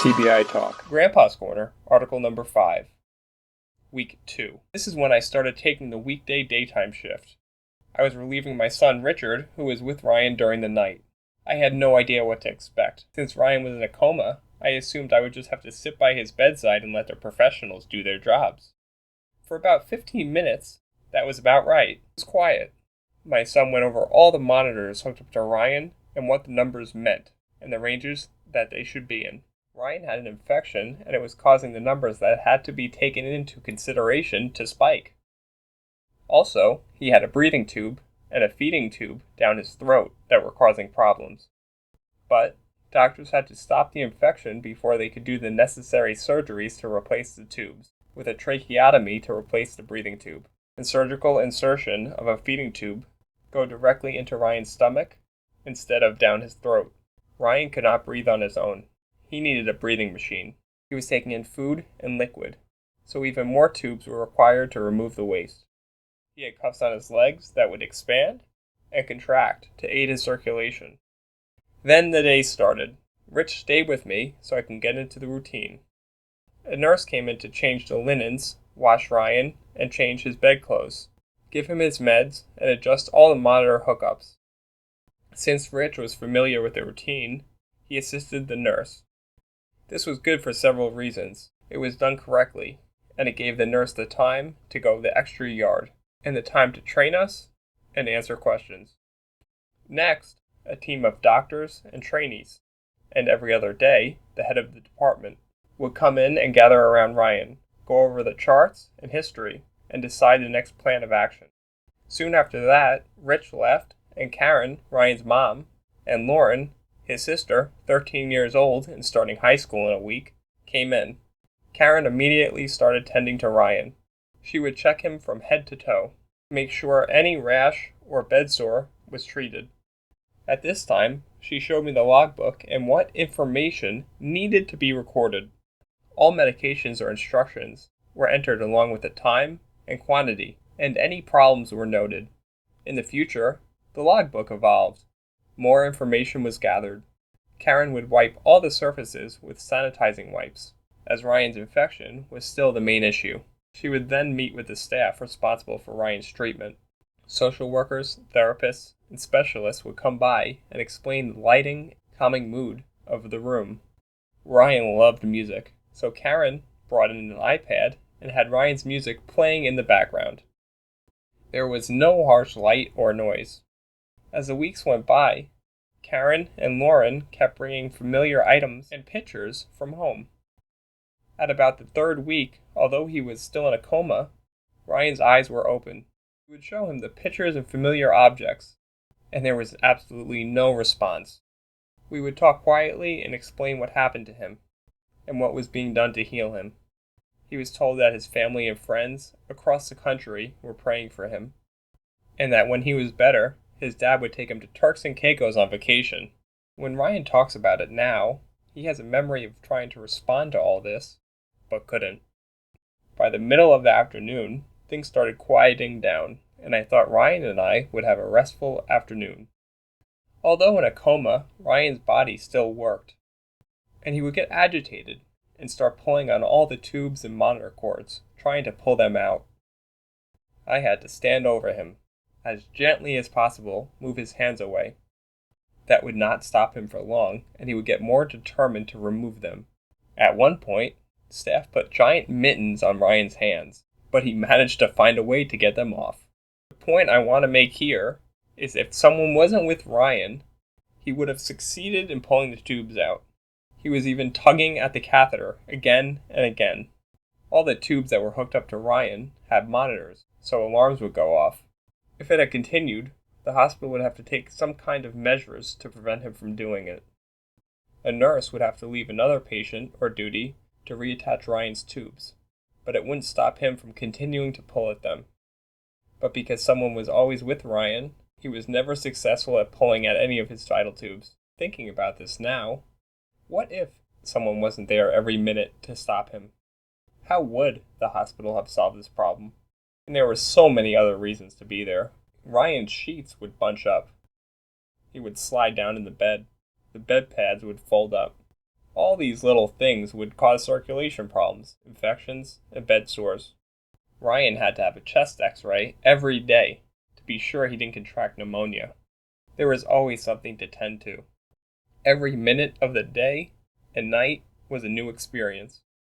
TBI Talk. Grandpa's Corner, Article Number 5. Week 2. This is when I started taking the weekday daytime shift. I was relieving my son Richard, who was with Ryan during the night. I had no idea what to expect. Since Ryan was in a coma, I assumed I would just have to sit by his bedside and let the professionals do their jobs. For about 15 minutes, that was about right. It was quiet. My son went over all the monitors hooked up to Ryan and what the numbers meant, and the ranges that they should be in. Ryan had an infection, and it was causing the numbers that had to be taken into consideration to spike. Also, he had a breathing tube and a feeding tube down his throat that were causing problems. But doctors had to stop the infection before they could do the necessary surgeries to replace the tubes, with a tracheotomy to replace the breathing tube, and surgical insertion of a feeding tube go directly into Ryan's stomach instead of down his throat. Ryan could not breathe on his own. He needed a breathing machine. He was taking in food and liquid, so even more tubes were required to remove the waste. He had cuffs on his legs that would expand and contract to aid his circulation. Then the day started. Rich stayed with me so I can get into the routine. A nurse came in to change the linens, wash Ryan, and change his bedclothes, give him his meds, and adjust all the monitor hookups. Since Rich was familiar with the routine, he assisted the nurse. This was good for several reasons. It was done correctly, and it gave the nurse the time to go the extra yard, and the time to train us and answer questions. Next, a team of doctors and trainees, and every other day, the head of the department, would come in and gather around Ryan, go over the charts and history, and decide the next plan of action. Soon after that, Rich left, and Karen, Ryan's mom, and Lauren, his sister, 13 years old and starting high school in a week, came in. Karen immediately started tending to Ryan. She would check him from head to toe, make sure any rash or bedsore was treated. At this time, she showed me the logbook and what information needed to be recorded. All medications or instructions were entered along with the time and quantity, and any problems were noted. In the future, the logbook evolved. More information was gathered. Karen would wipe all the surfaces with sanitizing wipes, as Ryan's infection was still the main issue. She would then meet with the staff responsible for Ryan's treatment. Social workers, therapists, and specialists would come by and explain the lighting, calming mood of the room. Ryan loved music, so Karen brought in an iPad and had Ryan's music playing in the background. There was no harsh light or noise. As the weeks went by, Karen and Lauren kept bringing familiar items and pictures from home. At about the third week, although he was still in a coma, Ryan's eyes were open. We would show him the pictures and familiar objects, and there was absolutely no response. We would talk quietly and explain what happened to him, and what was being done to heal him. He was told that his family and friends across the country were praying for him, and that when he was better, his dad would take him to Turks and Caicos on vacation. When Ryan talks about it now, he has a memory of trying to respond to all this, but couldn't. By the middle of the afternoon, things started quieting down, and I thought Ryan and I would have a restful afternoon. Although in a coma, Ryan's body still worked, and he would get agitated and start pulling on all the tubes and monitor cords, trying to pull them out. I had to stand over him, as gently as possible, move his hands away. That would not stop him for long, and he would get more determined to remove them. At one point, staff put giant mittens on Ryan's hands, but he managed to find a way to get them off. The point I want to make here is if someone wasn't with Ryan, he would have succeeded in pulling the tubes out. He was even tugging at the catheter again and again. All the tubes that were hooked up to Ryan had monitors, so alarms would go off. If it had continued, the hospital would have to take some kind of measures to prevent him from doing it. A nurse would have to leave another patient or duty to reattach Ryan's tubes, but it wouldn't stop him from continuing to pull at them. But because someone was always with Ryan, he was never successful at pulling at any of his vital tubes. Thinking about this now, what if someone wasn't there every minute to stop him? How would the hospital have solved this problem? And there were so many other reasons to be there. Ryan's sheets would bunch up. He would slide down in the bed. The bed pads would fold up. All these little things would cause circulation problems, infections, and bed sores. Ryan had to have a chest x-ray every day to be sure he didn't contract pneumonia. There was always something to tend to. Every minute of the day and night was a new experience.